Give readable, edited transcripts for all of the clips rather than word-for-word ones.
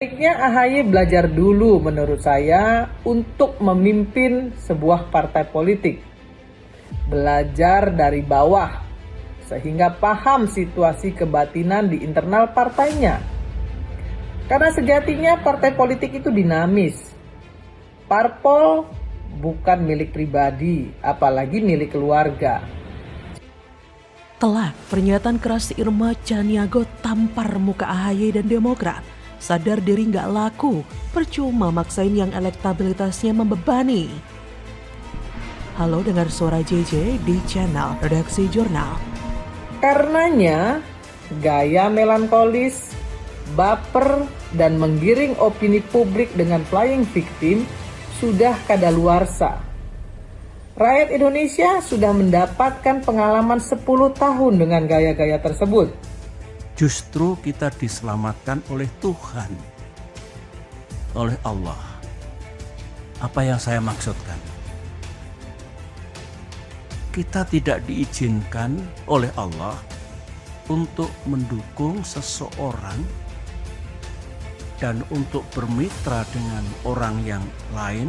Baiknya AHY belajar dulu menurut saya untuk memimpin sebuah partai politik. Belajar dari bawah sehingga paham situasi kebatinan di internal partainya. Karena sejatinya partai politik itu dinamis. Parpol bukan milik pribadi, apalagi milik keluarga. Telak pernyataan keras Irma Chaniago tampar muka AHY dan Demokrat. Sadar diri nggak laku, percuma maksain yang elektabilitasnya membebani. Halo, dengar suara JJ di channel Redaksi Jurnal. Karenanya, gaya melankolis, baper, dan menggiring opini publik dengan playing victim sudah kadaluarsa. Rakyat Indonesia sudah mendapatkan pengalaman 10 tahun dengan gaya-gaya tersebut. Justru kita diselamatkan oleh Tuhan, oleh Allah. Apa yang saya maksudkan? Kita tidak diizinkan oleh Allah untuk mendukung seseorang dan untuk bermitra dengan orang yang lain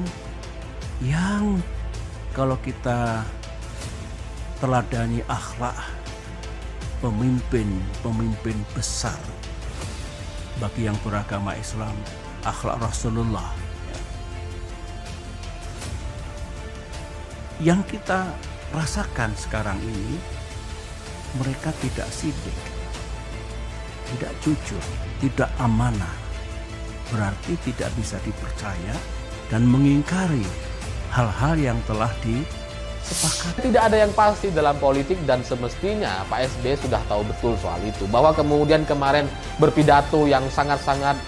yang kalau kita teladani akhlak pemimpin besar bagi yang beragama Islam, akhlak Rasulullah. Yang kita rasakan sekarang ini, mereka tidak sidik, tidak jujur, tidak amanah, berarti tidak bisa dipercaya dan mengingkari hal-hal yang telah disepakati. Tidak ada yang pasti dalam politik dan semestinya Pak SBY sudah tahu betul soal itu. Bahwa kemudian kemarin berpidato yang sangat-sangat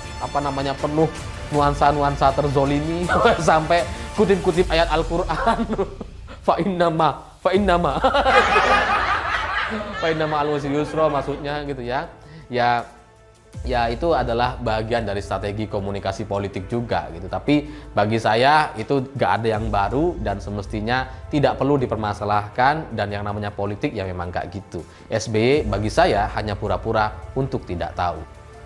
penuh nuansa-nuansa terzolimi sampai kutip-kutip ayat Al-Quran. Fa'innama al-usri yusra maksudnya gitu ya. Ya itu adalah bagian dari strategi komunikasi politik juga gitu. Tapi bagi saya itu gak ada yang baru dan semestinya tidak perlu dipermasalahkan, dan yang namanya politik ya memang gak gitu. SBY bagi saya hanya pura-pura untuk tidak tahu.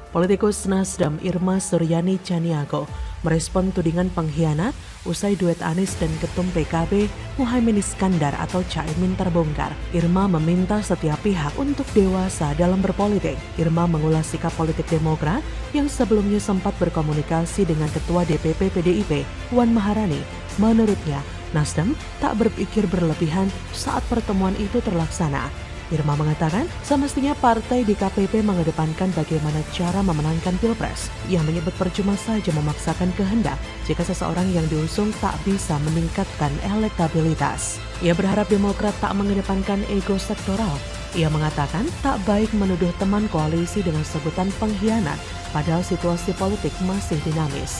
Politikus Nasdem Irma Suryani Chaniago merespon tudingan pengkhianat usai duet Anies dan Ketum PKB Muhaimin Iskandar atau Caimin terbongkar. Irma meminta setiap pihak untuk dewasa dalam berpolitik. Irma mengulas sikap politik Demokrat yang sebelumnya sempat berkomunikasi dengan Ketua DPP PDIP Puan Maharani. Menurutnya, Nasdem tak berpikir berlebihan saat pertemuan itu terlaksana. Irma mengatakan semestinya partai di KPP mengedepankan bagaimana cara memenangkan Pilpres. Ia menyebut percuma saja memaksakan kehendak jika seseorang yang diusung tak bisa meningkatkan elektabilitas. Ia berharap Demokrat tak mengedepankan ego sektoral. Ia mengatakan tak baik menuduh teman koalisi dengan sebutan pengkhianat, padahal situasi politik masih dinamis.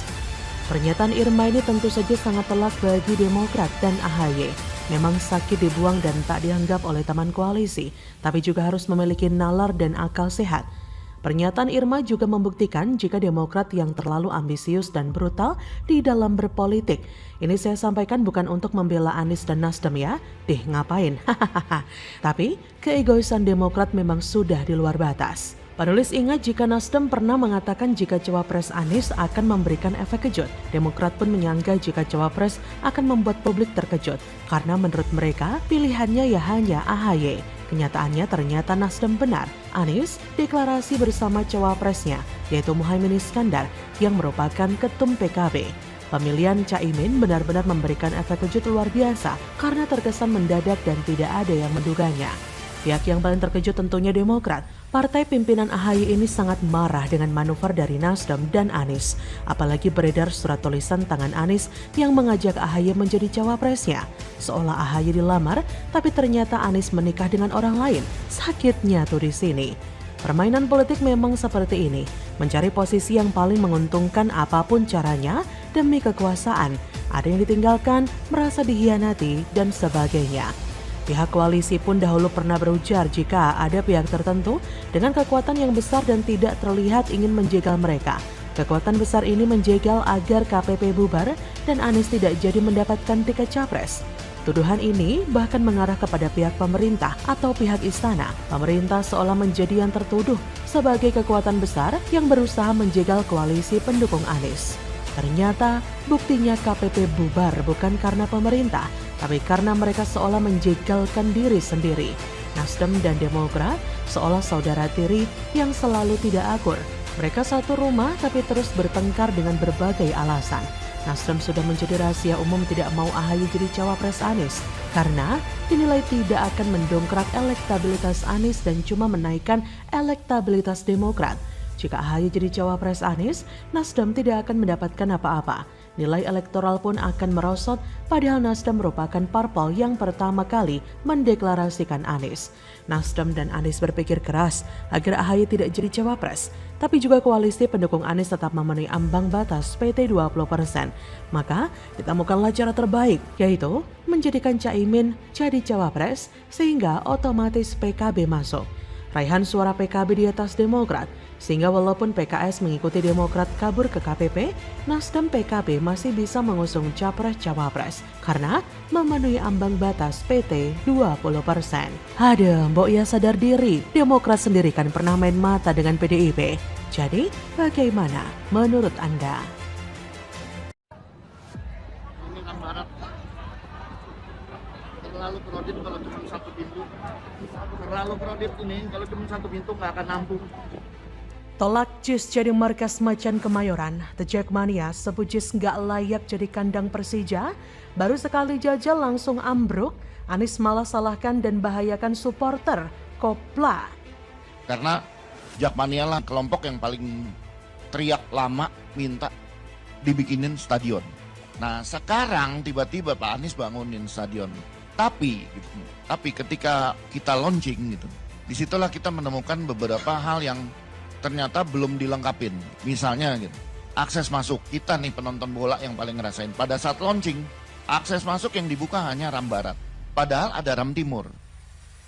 Pernyataan Irma ini tentu saja sangat telak bagi Demokrat dan AHY. Memang sakit dibuang dan tak dianggap oleh teman koalisi, tapi juga harus memiliki nalar dan akal sehat. Pernyataan Irma juga membuktikan jika Demokrat yang terlalu ambisius dan brutal di dalam berpolitik. Ini saya sampaikan bukan untuk membela Anies dan Nasdem ya, ngapain, tapi keegoisan Demokrat memang sudah di luar batas. Penulis ingat jika Nasdem pernah mengatakan jika cawapres Anies akan memberikan efek kejut. Demokrat pun menyangka jika cawapres akan membuat publik terkejut karena menurut mereka pilihannya ya hanya AHY. Kenyataannya ternyata Nasdem benar. Anies deklarasi bersama cawapresnya yaitu Muhaimin Iskandar yang merupakan ketum PKB. Pemilihan Caimin benar-benar memberikan efek kejut luar biasa karena terkesan mendadak dan tidak ada yang menduganya. Pihak yang paling terkejut tentunya Demokrat. Partai pimpinan AHY ini sangat marah dengan manuver dari Nasdem dan Anies. Apalagi beredar surat tulisan tangan Anies yang mengajak AHY menjadi cawapresnya. Seolah AHY dilamar, tapi ternyata Anies menikah dengan orang lain. Sakitnya tuh di sini. Permainan politik memang seperti ini. Mencari posisi yang paling menguntungkan apapun caranya demi kekuasaan. Ada yang ditinggalkan, merasa dihianati, dan sebagainya. Pihak koalisi pun dahulu pernah berujar jika ada pihak tertentu dengan kekuatan yang besar dan tidak terlihat ingin menjegal mereka. Kekuatan besar ini menjegal agar KPP bubar dan Anies tidak jadi mendapatkan tiket capres. Tuduhan ini bahkan mengarah kepada pihak pemerintah atau pihak istana. Pemerintah seolah menjadi yang tertuduh sebagai kekuatan besar yang berusaha menjegal koalisi pendukung Anies. Ternyata buktinya KPP bubar bukan karena pemerintah, tapi karena mereka seolah menjegalkan diri sendiri. Nasdem dan Demokrat seolah saudara tiri yang selalu tidak akur. Mereka satu rumah tapi terus bertengkar dengan berbagai alasan. Nasdem sudah menjadi rahasia umum tidak mau AHY jadi cawapres Anies karena dinilai tidak akan mendongkrak elektabilitas Anies dan cuma menaikkan elektabilitas Demokrat. Jika AHY jadi cawapres Anies, Nasdem tidak akan mendapatkan apa-apa. Nilai elektoral pun akan merosot, padahal Nasdem merupakan parpol yang pertama kali mendeklarasikan Anies. Nasdem dan Anies berpikir keras agar AHY tidak jadi cawapres, tapi juga koalisi pendukung Anies tetap memenuhi ambang batas PT 20%. Maka ditemukanlah cara terbaik, yaitu menjadikan Caimin jadi cawapres sehingga otomatis PKB masuk. Raihan suara PKB di atas Demokrat, sehingga walaupun PKS mengikuti Demokrat kabur ke KPP, Nasdem PKB masih bisa mengusung capres-cawapres karena memenuhi ambang batas PT 20%. Ada, mbok ya sadar diri, Demokrat sendiri kan pernah main mata dengan PDIP. Jadi, bagaimana menurut Anda? Ini kan Barat terlalu kredit kalau cuma satu pintu. Terlalu kredit ini kalau cuma satu pintu nggak akan nampung. Tolak JIS jadi markas macan Kemayoran. The Jackmania sebut JIS nggak layak jadi kandang Persija. Baru sekali jajal langsung ambruk. Anies malah salahkan dan bahayakan supporter. Kopla. Karena Jakmania lah kelompok yang paling teriak lama minta dibikinin stadion. Nah sekarang tiba-tiba Pak Anies bangunin stadion. Tapi ketika kita launching gitu, disitulah kita menemukan beberapa hal yang ternyata belum dilengkapin. Misalnya gitu, akses masuk. Kita nih penonton bola yang paling ngerasain. Pada saat launching, akses masuk yang dibuka hanya ram barat. Padahal ada ram timur.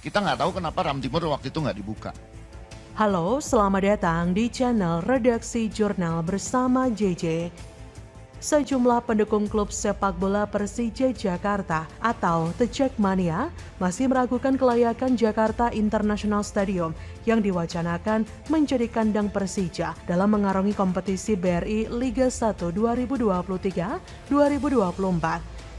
Kita nggak tahu kenapa ram timur waktu itu nggak dibuka. Halo, selamat datang di channel Redaksi Jurnal bersama JJ. Sejumlah pendukung klub sepak bola Persija Jakarta atau The Jackmania masih meragukan kelayakan Jakarta International Stadium yang diwacanakan menjadi kandang Persija dalam mengarungi kompetisi BRI Liga 1 2023-2024.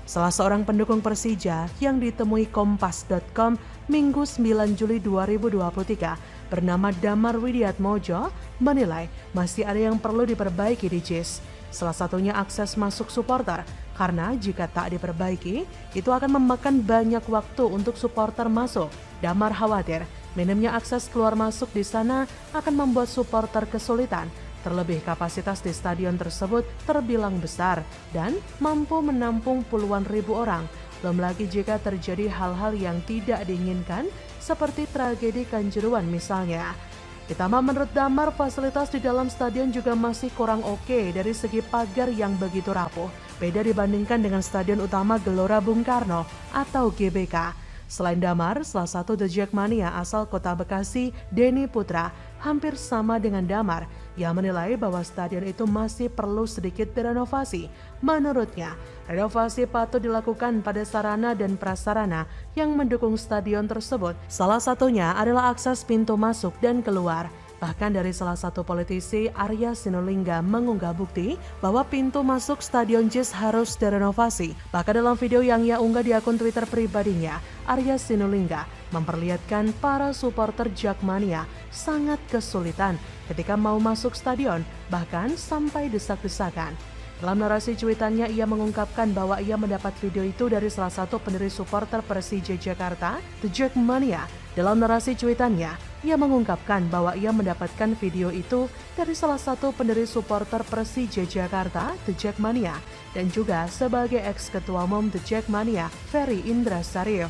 Salah seorang pendukung Persija yang ditemui kompas.com Minggu 9 Juli 2023 bernama Damar Widiatmojo menilai masih ada yang perlu diperbaiki di JIS. Salah satunya akses masuk supporter, karena jika tak diperbaiki, itu akan memakan banyak waktu untuk supporter masuk. Damar khawatir, minimnya akses keluar masuk di sana akan membuat supporter kesulitan. Terlebih kapasitas di stadion tersebut terbilang besar dan mampu menampung puluhan ribu orang. Belum lagi jika terjadi hal-hal yang tidak diinginkan, seperti tragedi Kanjuruhan misalnya. Ditambah menurut Damar, fasilitas di dalam stadion juga masih kurang oke dari segi pagar yang begitu rapuh. Beda dibandingkan dengan stadion utama Gelora Bung Karno atau GBK. Selain Damar, salah satu The Jackmania asal kota Bekasi, Denny Putra, hampir sama dengan Damar. Ia menilai bahwa stadion itu masih perlu sedikit direnovasi. Menurutnya, renovasi patut dilakukan pada sarana dan prasarana yang mendukung stadion tersebut. Salah satunya adalah akses pintu masuk dan keluar. Bahkan dari salah satu politisi, Arya Sinulinga, mengunggah bukti bahwa pintu masuk Stadion JIS harus direnovasi. Bahkan dalam video yang ia unggah di akun Twitter pribadinya, Arya Sinulinga memperlihatkan para supporter Jackmania sangat kesulitan ketika mau masuk stadion, bahkan sampai desak-desakan. Dalam narasi cuitannya, ia mengungkapkan bahwa ia mendapat video itu dari salah satu pendiri supporter Persija Jakarta, The Jackmania. Dalam narasi cuitannya, ia mengungkapkan bahwa ia mendapatkan video itu dari salah satu pendiri supporter Persija Jakarta, The Jackmania, dan juga sebagai ex-ketua umum The Jackmania, Ferry Indra Sarif.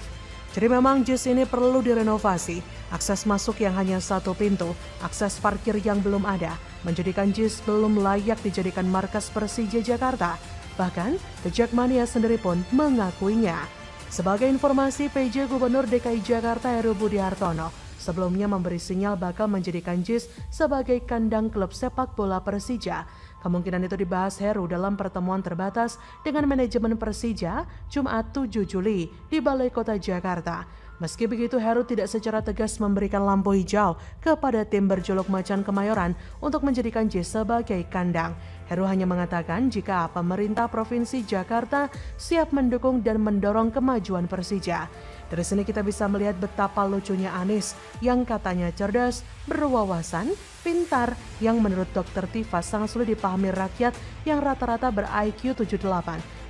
Jadi memang JIS ini perlu direnovasi, akses masuk yang hanya satu pintu, akses parkir yang belum ada, menjadikan JIS belum layak dijadikan markas Persija Jakarta. Bahkan, The Jackmania sendiri pun mengakuinya. Sebagai informasi, PJ Gubernur DKI Jakarta Heru Budi Hartono sebelumnya memberi sinyal bakal menjadikan JIS sebagai kandang klub sepak bola Persija. Kemungkinan itu dibahas Heru dalam pertemuan terbatas dengan manajemen Persija Jumat 7 Juli di Balai Kota Jakarta. Meski begitu, Heru tidak secara tegas memberikan lampu hijau kepada tim berjuluk Macan Kemayoran untuk menjadikan JIS sebagai kandang. Heru hanya mengatakan jika pemerintah Provinsi Jakarta siap mendukung dan mendorong kemajuan Persija. Dari sini kita bisa melihat betapa lucunya Anies yang katanya cerdas, berwawasan, pintar, yang menurut Dr. Tifa sangat sulit dipahami rakyat yang rata-rata ber-IQ 78.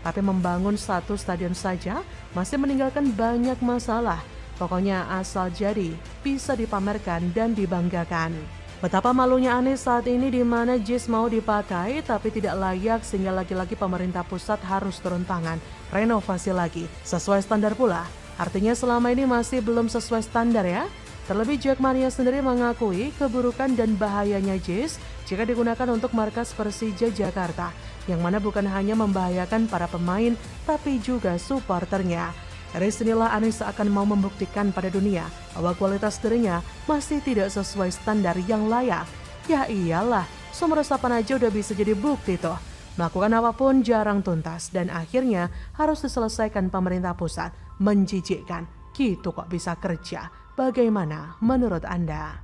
Tapi membangun satu stadion saja masih meninggalkan banyak masalah. Pokoknya asal jadi, bisa dipamerkan dan dibanggakan. Betapa malunya Anies saat ini di mana JIS mau dipakai tapi tidak layak sehingga lagi-lagi pemerintah pusat harus turun tangan, renovasi lagi, sesuai standar pula. Artinya selama ini masih belum sesuai standar ya. Terlebih Jackmania sendiri mengakui keburukan dan bahayanya JIS jika digunakan untuk markas Persija Jakarta, yang mana bukan hanya membahayakan para pemain tapi juga supporternya. Dari sinilah Anies akan mau membuktikan pada dunia bahwa kualitas dirinya masih tidak sesuai standar yang layak. Ya iyalah, sumber resapan aja udah bisa jadi bukti toh. Melakukan apapun jarang tuntas dan akhirnya harus diselesaikan pemerintah pusat. Menjijikkan, gitu kok bisa kerja. Bagaimana menurut Anda?